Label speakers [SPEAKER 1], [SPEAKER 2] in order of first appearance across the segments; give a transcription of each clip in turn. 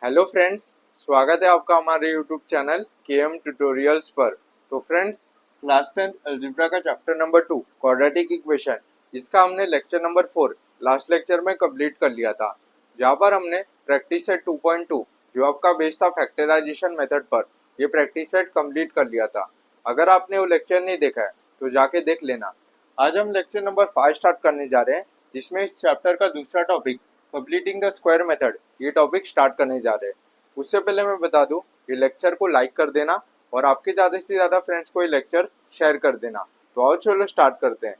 [SPEAKER 1] Hello friends, स्वागत है आपका हमारे यूट्यूब चैनल केएम ट्यूटोरियल्स पर। तो फ्रेंड्स, क्लास 10 अलजेब्रा का चैप्टर नंबर 2 क्वाड्रेटिक इक्वेशन, इसका हमने लेक्चर नंबर 4 लास्ट लेक्चर में कंप्लीट कर लिया था, जहाँ पर हमने प्रैक्टिस सेट 2.2 जो आपका बेस था फैक्टराइजेशन मेथड पर, ये प्रैक्टिस सेट कंप्लीट कर लिया था। अगर आपने वो लेक्चर नहीं देखा है तो जाके देख लेना। आज हम लेक्चर नंबर 5 स्टार्ट करने जा रहे हैं, जिसमें इस चैप्टर का दूसरा topic completing the square method, ये टॉपिक स्टार्ट करने जा रहे हैं। उससे पहले मैं बता दूं, ये लेक्चर को लाइक कर देना और आपके ज़्यादा से ज़्यादा फ्रेंड्स को ये लेक्चर शेयर कर देना। तो आओ चलो स्टार्ट करते हैं।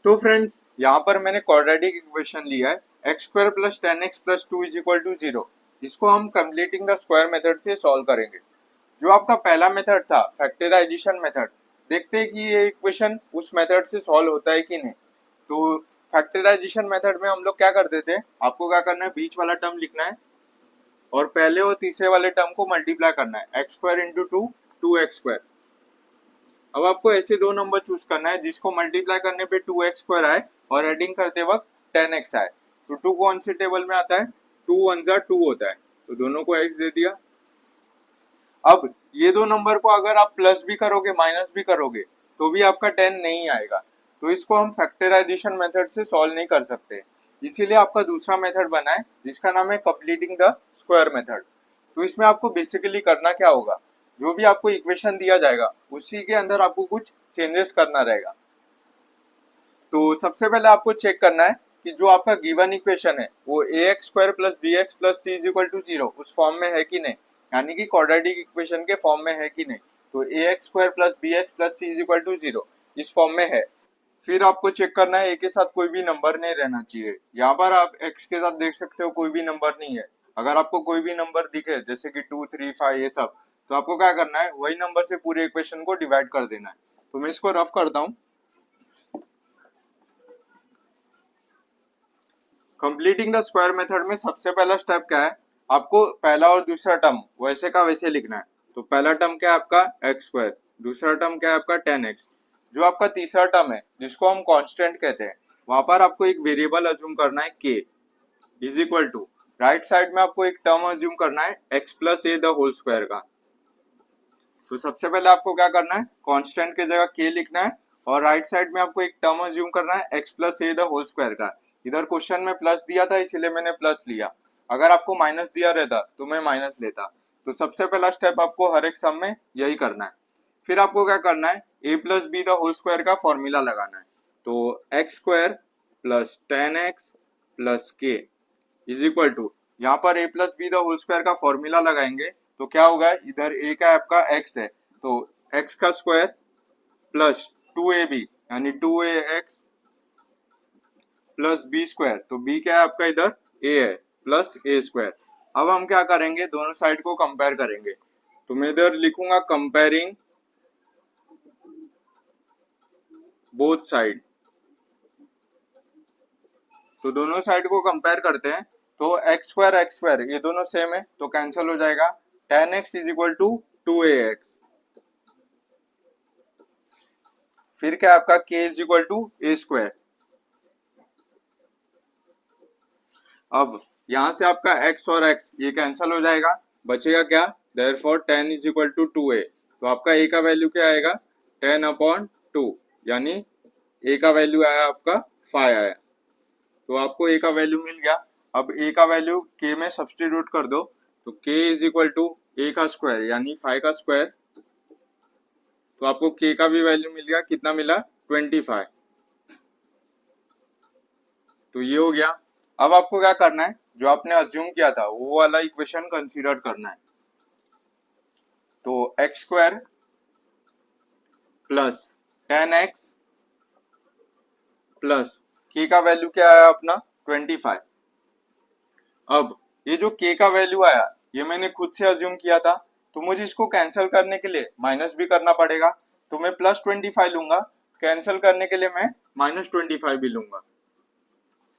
[SPEAKER 1] तो फ्रेंड्स, यहाँ पर मैंने क्वाड्रेटिक इक्वेशन लिया है X square plus 10x plus 2 is equal to 0। इसको हम कंप्लीटिंग द स्क्वायर मेथड से सॉल्व करेंगे। जो आपका पहला मेथड था फैक्टराइजेशन मेथड, देखते हैं कि ये इक्वेशन उस मेथड से सॉल्व होता है कि नहीं। तो फैक्टराइजेशन मेथड में हम लोग क्या करते थे, आपको क्या करना है, बीच वाला टर्म लिखना है और पहले और तीसरे वाले टर्म को मल्टीप्लाई करना है, एक्स स्क्वायर इंटू 2x²। अब आपको ऐसे दो नंबर चूज करना है जिसको मल्टीप्लाई करने पे 2x² आए और एडिंग करते वक्त 10x आए। तो 2 कौन से टेबल में आता है, 2 1 जा 2 होता है, तो दोनों को x दे दिया। अब ये दो नंबर को अगर आप प्लस भी करोगे माइनस भी करोगे तो भी आपका 10 नहीं आएगा, तो इसको हम फैक्टराइजेशन मेथड से सॉल्व नहीं कर सकते। इसीलिए आपका दूसरा मेथड बना है जिसका नाम है कंप्लीटिंग द स्क्वायर मेथड। तो इसमें आपको बेसिकली करना क्या होगा, जो भी आपको इक्वेशन दिया जाएगा उसी के अंदर आपको कुछ चेंजेस करना रहेगा। तो सबसे पहले आपको चेक करना है कि जो आपका गिवन इक्वेशन है वो ax² plus bx plus c is equal to 0 उस फॉर्म में है कि नहीं, यानी कि क्वाड्रेटिक इक्वेशन के फॉर्म में है कि नहीं। तो ax² plus bx plus c is equal to 0 इस फॉर्म में है। फिर आपको चेक करना है a के साथ कोई भी नंबर नहीं रहना चाहिए। यहाँ पर आप x के साथ देख सकते हो कोई भी नंबर नहीं है। अगर आपको कोई भी नंबर दिखे जैसे कि 2 3 5 ये सब, तो आपको क्या करना है, वही नंबर से पूरे इक्वेशन को डिवाइड कर देना है। तो मैं इसको रफ करता हूँ। कंप्लीटिंग द स्क्वायर मेथड में सबसे पहला स्टेप क्या है, आपको पहला और दूसरा टर्म वैसे का वैसे लिखना है। तो पहला टर्म क्या है आपका x², दूसरा टर्म क्या है आपका 10x। जो आपका तीसरा टर्म है जिसको हम कांस्टेंट कहते हैं, वहां पर आपको एक वेरिएबल अज्यूम करना है k is equal to, right side में आपको एक टर्म अज्यूम करना है x plus a the whole square का। तो सबसे पहले आपको क्या करना है, कांस्टेंट की जगह k लिखना है और राइट साइड में आपको एक टर्म अज्यूम करना है x plus a the whole square का। इधर क्वेश्चन में प्लस दिया था इसीलिए मैंने प्लस लिया, अगर आपको माइनस दिया रहता तो मैं माइनस लेता। तो सबसे पहला स्टेप आपको हर एक सम में यही करना है। फिर आपको क्या करना है, a plus B the whole square का फॉर्मूला लगाना है। तो x² plus 10x plus k is equal to, यहाँ पर a plus B the whole square का फॉर्मूला लगाएंगे तो क्या होगा, इधर a का आपका x है तो x का स्क्वायर प्लस 2ab यानी 2ax प्लस बी स्क्वायर, तो b क्या है आपका इधर a है प्लस a²। अब हम क्या करेंगे, दोनों साइड को कंपेयर करेंगे। तो मैं इधर लिखूंगा कंपेयरिंग बोथ साइड। तो दोनों साइड को कंपेयर करते हैं तो x² ये दोनों सेम है तो कैंसिल हो जाएगा। 10x is equal to 2ax। फिर क्या आपका k is equal to a²। अब यहां से आपका x और x ये कैंसिल हो जाएगा, बचेगा क्या, therefore 10 is equal to 2a। तो आपका a का वैल्यू क्या आएगा, 10/2, यानी a का वैल्यू आया आपका 5 आया। तो आपको a का वैल्यू मिल गया। अब a का वैल्यू k में सब्सटीट्यूट कर दो, तो k is equal to a का स्क्वायर यानी 5 का स्क्वायर। तो आपको k का भी वैल्यू मिल गया, कितना मिला, 25। तो ये हो गया। अब आपको क्या करना है, जो आपने अज्यूम किया था वो वाला इक्वेशन कंसीडर करना है। तो x² plus 10x plus k का वैल्यू क्या आया अपना 25। अब ये जो k का वैल्यू आया ये मैंने खुद से अज्यूम किया था, तो मुझे इसको कैंसिल करने के लिए माइनस भी करना पड़ेगा। तो मैं प्लस 25 लूंगा, कैंसिल करने के लिए मैं माइनस 25 भी लूंगा।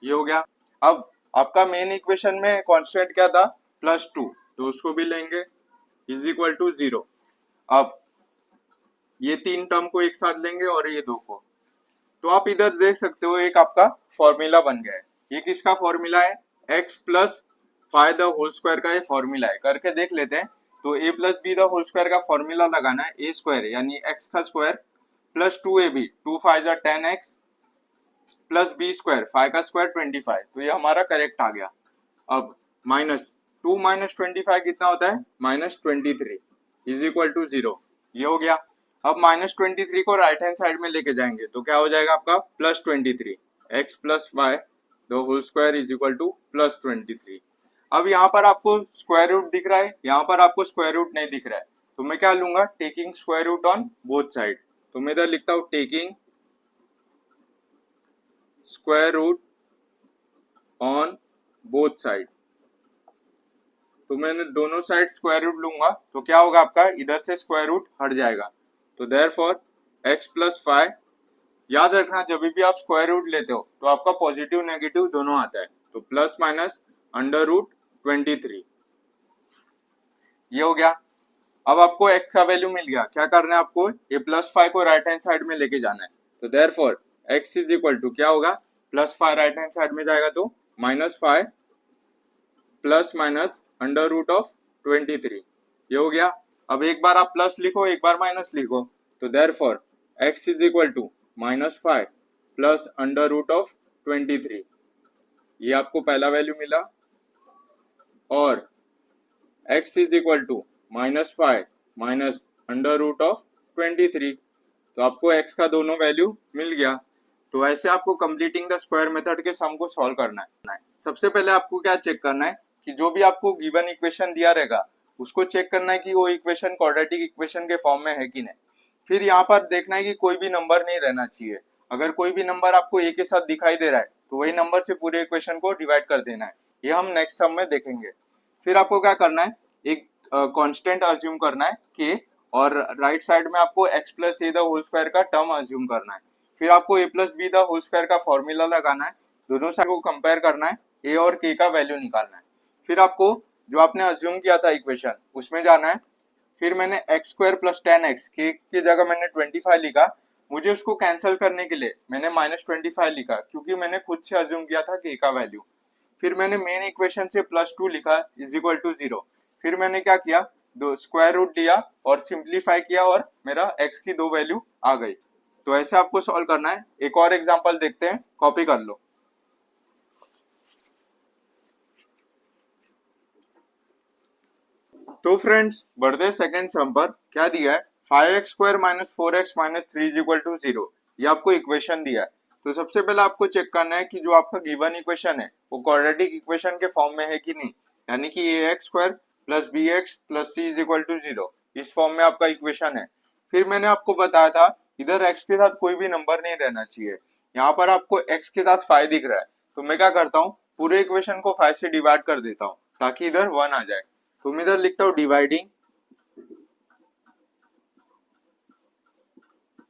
[SPEAKER 1] ये हो गया। अब आपका मेन इक्वेशन में कांस्टेंट क्या था, +2, तो उसको भी लेंगे इज इक्वल टू 0। अब ये तीन टर्म को एक साथ लेंगे और ये दो को, तो आप इधर देख सकते हो एक आपका फॉर्मूला बन गया है। ये किसका फॉर्मूला है, x plus five the whole square का ये फॉर्मूला है, करके देख लेते हैं। तो a plus B the whole square का फॉर्मूला लगाना है, ए स्क्वायर यानी x का स्क्वायर प्लस 2ab, 2 5 जा 10x प्लस बी स्क्वायर 5 का स्क्वायर 25। तो ये हमारा करेक्ट आ गया। अब माइनस 2 माइनस 25 कितना होता है, -23 इज इक्वल टू 0। ये हो गया। अब -23 को राइट हैंड साइड में लेके जाएंगे तो क्या हो जाएगा आपका +23, x plus Y the whole square is equal to +23। अब यहाँ पर आपको स्क्वायर रूट दिख रहा है, यहाँ पर आपको स्क्वायर रूट नहीं दिख रहा है, तो मैं क्या लूंगा, taking square root on both side. तो मैं इधर लिखता हूँ taking square root on both side. तो मैंने दोनों साइड स्क्वायर रूट लूंगा तो क्या होगा आपका, इधर से स्क्वायर रूट हट जाएगा। तो देयरफॉर x प्लस 5, याद रखना जब भी आप स्क्वायर रूट लेते हो तो आपका पॉजिटिव नेगेटिव दोनों आता है, तो प्लस माइनस अंडर रूट 23। ये हो गया। अब आपको x का वैल्यू मिल गया, क्या करना है आपको, ये +5 को राइट हैंड साइड में लेके जाना है। तो therefore x is equal to क्या होगा, +5 राइट हैंड साइड में जाएगा तो -5 plus minus under root of 23। ये हो गया। अब एक बार आप प्लस लिखो, एक बार माइनस लिखो, तो therefore x is equal to -5 plus under root of 23। ये आपको पहला वैल्यू मिला। और x is equal to -5 minus under root of 23। तो आपको x का दोनों वैल्यू मिल गया। तो ऐसे आपको कंप्लीटिंग द स्क्वायर मेथड के सम को सॉल्व करना है। सबसे पहले आपको क्या चेक करना है कि जो भी आपको गिवन इक्वेशन दिया रहेगा उसको चेक करना है कि वो इक्वेशन क्वाड्रेटिक इक्वेशन के फॉर्म में है कि नहीं। फिर यहाँ पर देखना है कि कोई भी नंबर नहीं रहना चाहिए। अगर कोई भी नंबर आपको a के साथ दिखाई दे रहा है तो वही नंबर से पूरे इक्वेशन को डिवाइड कर देना है। ये हम नेक्स्ट सम में देखेंगे। फिर आपको क्या करना है, एक कांस्टेंट अज्यूम करना है k, और राइट साइड में आपको x plus A the whole square का टर्म अज्यूम करना है। फिर आपको a plus B the whole square का फॉर्मूला लगाना है, दोनों साइड को कंपेयर करना है, a और k का वैल्यू निकालना है। फिर आपको जो आपने अज्यूम किया था इक्वेशन उसमें जाना है। फिर मैंने x स्क्वायर प्लस 10x की जगह मैंने 25 लिखा। मुझे उसको कैंसिल करने के लिए मैंने -25 लिखा, क्योंकि मैंने खुद से अज्यूम किया था k का वैल्यू। फिर मैंने मेन इक्वेशन से +2 लिखा इज इक्वल टू 0। फिर मैंने क्या किया, दो स्क्वायर रूट लिया और सिंप्लीफाई किया और मेरा x की दो वैल्यू आ गई। तो ऐसे आपको सॉल्व करना है। एक और एग्जांपल देखते हैं, कॉपी कर लो। तो फ्रेंड्स बढ़ते सेकंड सम पर। क्या दिया है, 5x square minus 4x minus 3 is equal to 0। ये आपको इक्वेशन दिया है। तो सबसे पहले आपको चेक करना है कि जो आपका गिवन इक्वेशन है वो क्वाड्रेटिक इक्वेशन के फॉर्म में है कि नहीं, यानी कि ax square plus bx plus c is equal to 0 इस फॉर्म में आपका इक्वेशन है। फिर मैंने आपको बताया था इधर x के साथ कोई भी नंबर नहीं रहना चाहिए। यहाँ पर आपको x के साथ 5 दिख रहा है, तो मैं क्या करता हूँ, पूरे इक्वेशन को 5 से डिवाइड कर देता हूँ ताकि इधर 1 आ जाए। तो मैं इधर लिखता हूँ डिवाइडिंग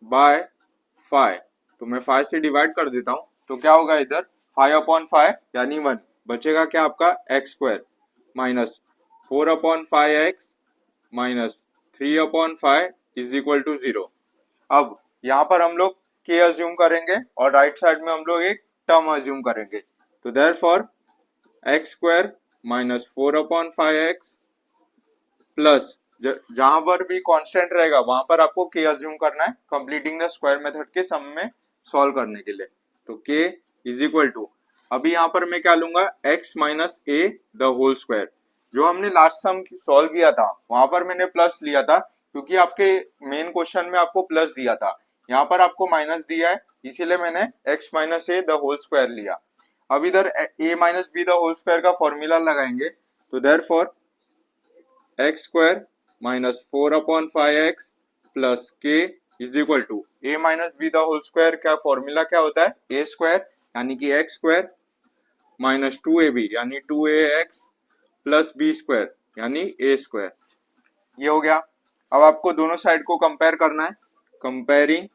[SPEAKER 1] बाय 5। तो मैं 5 से डिवाइड कर देता हूँ, तो क्या होगा इधर 5/5 यानी 1 बचेगा। क्या आपका x square minus 4/5x minus 3/5 is equal to 0। अब यहाँ पर हम लोग k अज्यूम करेंगे और राइट साइड में हम लोग एक टर्म अज्यूम करेंगे। तो therefore x square minus 4/5x plus जहां पर भी कांस्टेंट रहेगा वहां पर आपको k अज्यूम करना है, कंप्लीटिंग द स्क्वायर मेथड के सम में सॉल्व करने के लिए। तो k इज इक्वल टू, अभी यहाँ पर मैं क्या लूंगा, x minus a the whole square. जो हमने लास्ट सम सॉल्व किया था वहां पर मैंने प्लस लिया था, क्योंकि आपके मेन क्वेश्चन में आपको प्लस दिया था, यहाँ पर आपको माइनस दिया है, इसीलिए मैंने x minus a the whole square लिया। अब इधर a minus b the whole square का फॉर्मूला लगाएंगे। तो therefore x square minus 4/5x plus k is equal to a minus b the whole square का फॉर्मूला क्या होता है, a स्क्वायर यानी कि x स्क्वायर माइनस 2ab यानी 2ax प्लस b स्क्वायर यानी a स्क्वायर। ये हो गया। अब आपको दोनों साइड को कंपेयर करना है, कंपेयरिंग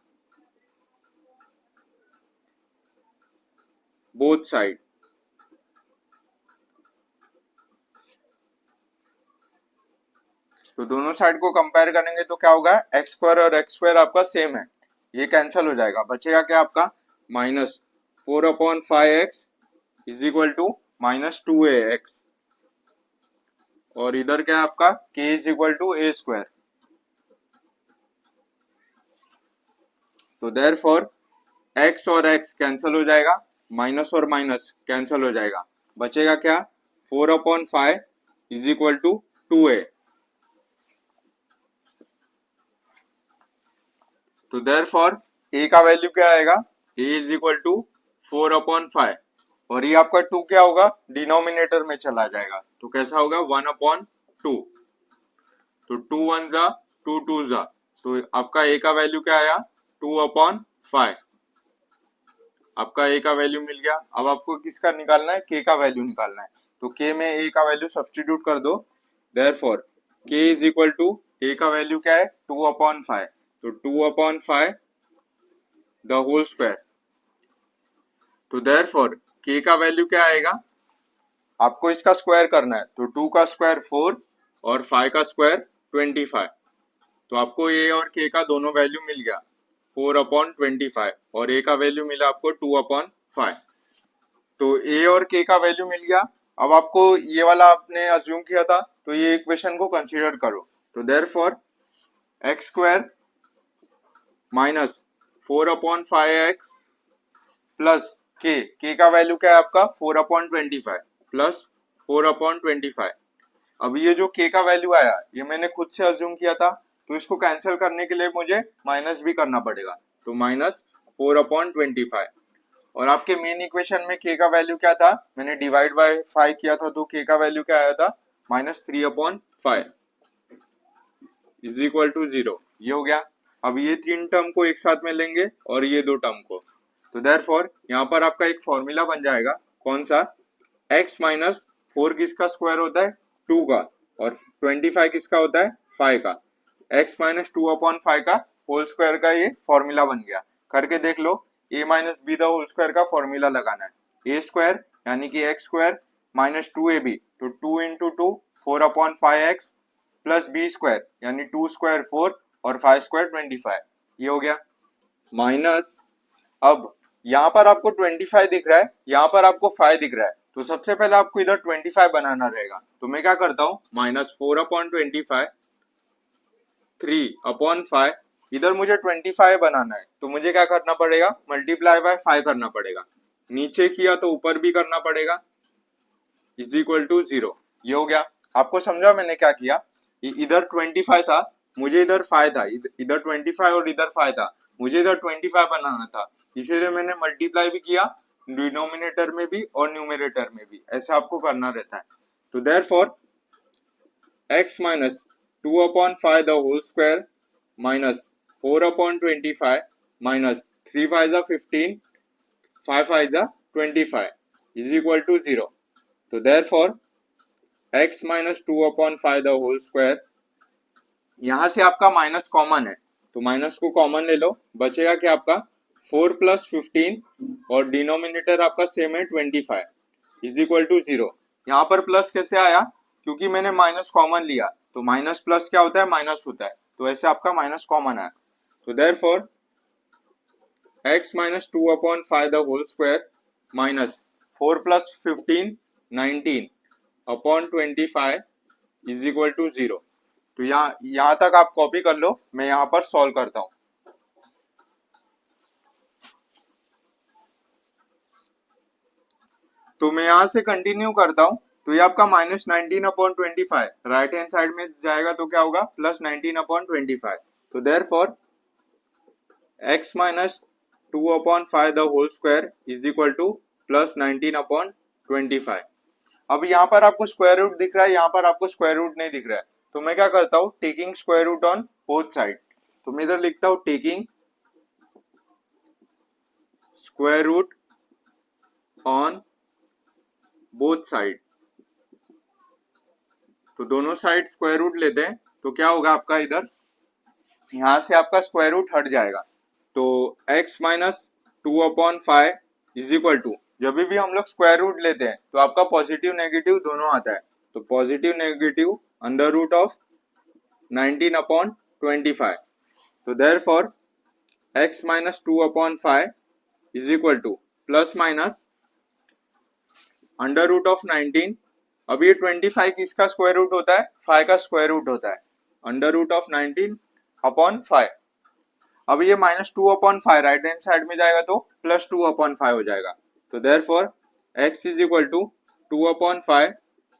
[SPEAKER 1] बोथ साइड। तो दोनों साइड को कंपेयर करेंगे तो क्या होगा, एक्स स्क्वायर और एक्स स्क्वायर आपका सेम है, ये कैंसिल हो जाएगा। बचेगा क्या आपका, minus 4/5x is equal to -2ax। और इधर क्या है आपका k is equal to A square. तो देयरफॉर x और x कैंसिल हो जाएगा, माइनस और माइनस कैंसिल हो जाएगा, बचेगा क्या 4/5 इज इक्वल टू 2a। तो देयरफॉर a का वैल्यू क्या आएगा, a इज इक्वल टू 4/5 और ये आपका 2 क्या होगा डिनोमिनेटर में चला जाएगा, तो कैसा होगा 1/2। तो 2 1 जा 2 2 जा, तो आपका a का वैल्यू क्या आया 2/5। आपका a का वैल्यू मिल गया। अब आपको किसका निकालना है, k का वैल्यू निकालना है। तो k में a का वैल्यू सब्स्टिट्यूट कर दो। Therefore k is equal to a का वैल्यू क्या है 2/5, तो 2/5 द होल स्क्वायर। तो देयरफॉर k का वैल्यू क्या आएगा, आपको इसका स्क्वायर करना है, तो 2 का स्क्वायर 4 और 5 का स्क्वायर 25। तो आपको a और k का दोनों वैल्यू मिल गया 4/25 और a का वैल्यू मिला आपको 2/5। तो a और k का वैल्यू मिल गया। अब आपको ये वाला आपने अज्यूम किया था, तो ये इक्वेशन को कंसीडर करो। तो therefore x square minus 4/5x plus k का वैल्यू क्या है आपका 4/25 प्लस 4/25। अब ये जो k का वैल्यू आया ये मैंने खुद से अज्यूम किया था, तो इसको कैंसिल करने के लिए मुझे माइनस भी करना पड़ेगा, तो माइनस 4/25। और आपके मेन इक्वेशन में k का वैल्यू क्या था, मैंने डिवाइड बाय 5 किया था, तो k का वैल्यू क्या आया था -3/5 इज इक्वल टू 0। ये हो गया। अब ये तीन टर्म को एक साथ में लेंगे और ये दो टर्म को, तो देयरफॉर यहाँ पर आपका एक फॉर्मूला बन जाएगा, कौन सा, x माइनस 4 किसका स्क्वायर होता है 2 का, और 25 किसका होता है 5 का। x माइनस 2/5 का होल स्क्वायर का ये फॉर्मूला बन गया। करके देख लो, a minus B the whole square का फॉर्मूला लगाना है, a स्क्वायर यानी कि x स्क्वायर माइनस 2ab, तो 2 into 2 4/5x plus B square यानी 2 स्क्वायर 4 और 5 स्क्वायर 25। ये हो गया माइनस। अब यहाँ पर आपको 25 दिख रहा है, यहाँ पर आपको 5 दिख रहा है, तो सबसे पहले आपको इधर 25 बनाना रहेगा। तो मैं क्या करता हूँ, -4/25 3/5, इधर मुझे 25 बनाना है, तो मुझे क्या करना पड़ेगा, मल्टीप्लाई बाय 5 करना पड़ेगा। नीचे किया तो ऊपर भी करना पड़ेगा, इज इक्वल टू 0। ये हो गया। आपको समझा मैंने क्या किया, इधर 25 था, मुझे इधर 5 था, इधर 25 और इधर 5 था, मुझे इधर 25 बनाना था, इसीलिए मैंने मल्टीप्लाई भी किया डिनोमिनेटर में भी और न्यूमरेटर में भी, ऐसे आपको करना रहता है। तो therefore x minus 2/5 the whole square minus 4/25 minus 3 5 जा 15 5 5 जा 25 इज इक्वल टू 0। तो therefore x minus 2/5 the whole square, यहां से आपका माइनस कॉमन है, तो माइनस को कॉमन ले लो, बचेगा क्या आपका 4 प्लस 15 और डिनोमिनेटर आपका सेम है 25 इज इक्वल टू 0। यहाँ पर प्लस कैसे आया, क्योंकि मैंने माइनस कॉमन लिया, तो माइनस प्लस क्या होता है माइनस होता है, तो ऐसे आपका माइनस कॉमन आया। तो therefore x minus 2/5 the whole square minus 4 plus 15 19 upon 25 is equal to 0। तो यहाँ तक आप कॉपी कर लो, मैं यहाँ पर सॉल्व करता हूँ। तो मैं यहाँ से कंटिन्यू करता हूँ, तो ये आपका -19/25 राइट हैंड साइड में जाएगा, तो क्या होगा +19/25। तो therefore x minus 2/5 the whole square is equal to +19/25। अब यहाँ पर आपको स्क्वायर रूट दिख रहा है, यहाँ पर आपको स्क्वायर रूट नहीं दिख रहा है, तो मैं क्या करता हूँ, taking square root on both side, तो मैं इधर लिखता हूँ taking square root on both side. तो दोनों साइड स्क्वायर रूट लेते हैं, तो क्या होगा आपका, इधर यहाँ से आपका स्क्वायर रूट हट जाएगा, तो x minus 2/5 is equal to, जब भी हम लोग स्क्वायर रूट लेते हैं तो आपका पॉजिटिव नेगेटिव दोनों आता है, तो positive negative under root of 19/25। तो therefore x minus 2/5 is equal to plus minus under root of 19 अब ये 25 किसका स्क्वायर रूट होता है? 5 का स्क्वायर रूट होता है, अंडर रूट ऑफ 19 अपॉन 5। अब ये -2/5 राइट हैंड साइड में जाएगा तो +2/5 हो जाएगा। तो therefore x is equal to 2/5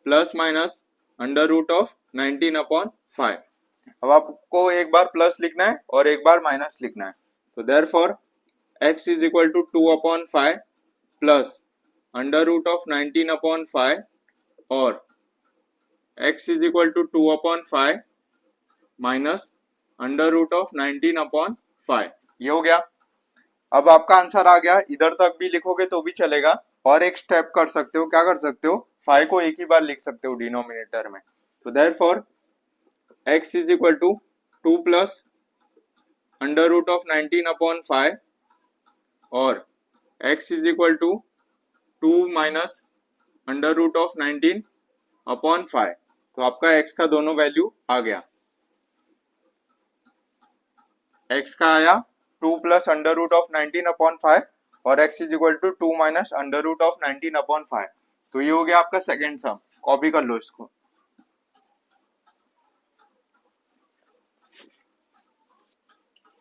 [SPEAKER 1] plus minus under root of 19/5। अब आपको एक बार प्लस लिखना है और एक बार माइनस लिखना है। तो therefore x is equal to 2/5 plus under root of 19/5 और x is equal to 2/5 minus under root of 19/5। ये हो गया। अब आपका आंसर आ गया। इधर तक भी लिखोगे तो भी चलेगा, और एक स्टेप कर सकते हो। क्या कर सकते हो? 5 को एक ही बार लिख सकते हो डिनोमिनेटर में। तो therefore x is equal to 2 plus under root of 19/5 और x is equal to 2 minus under root of 19/5। तो आपका x का दोनों वैल्यू आ गया। x का आया 2 प्लस अंडर रूट ऑफ 19/5 और x is equal to 2 minus under root of 19/5। तो ये हो गया आपका सेकेंड सम। कॉपी कर लो इसको।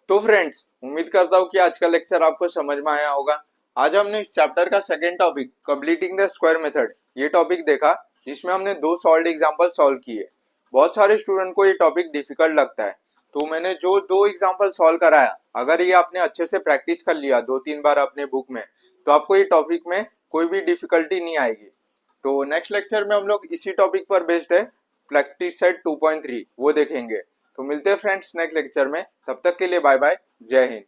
[SPEAKER 1] तो फ्रेंड्स, उम्मीद करता हूँ कि आज का लेक्चर आपको समझ में आया होगा। आज हमने इस चैप्टर का second topic completing the square method ये टॉपिक देखा, जिसमें हमने 2 सॉल्व्ड एग्जांपल सॉल्व किए। बहुत सारे स्टूडेंट को ये टॉपिक डिफिकल्ट लगता है, तो मैंने जो 2 एग्जांपल सॉल्व कराया, अगर ये आपने अच्छे से प्रैक्टिस कर लिया 2-3 बार अपने बुक में, तो आपको ये टॉपिक में कोई भी डिफिकल्टी नहीं आएगी। तो नेक्स्ट लेक्चर में हम लोग इसी टॉपिक पर बेस्ड है प्रैक्टिस सेट 2.3 वो देखेंगे। तो मिलते हैं फ्रेंड्स नेक्स्ट लेक्चर में। तब तक के लिए बाय बाय, जय हिंद।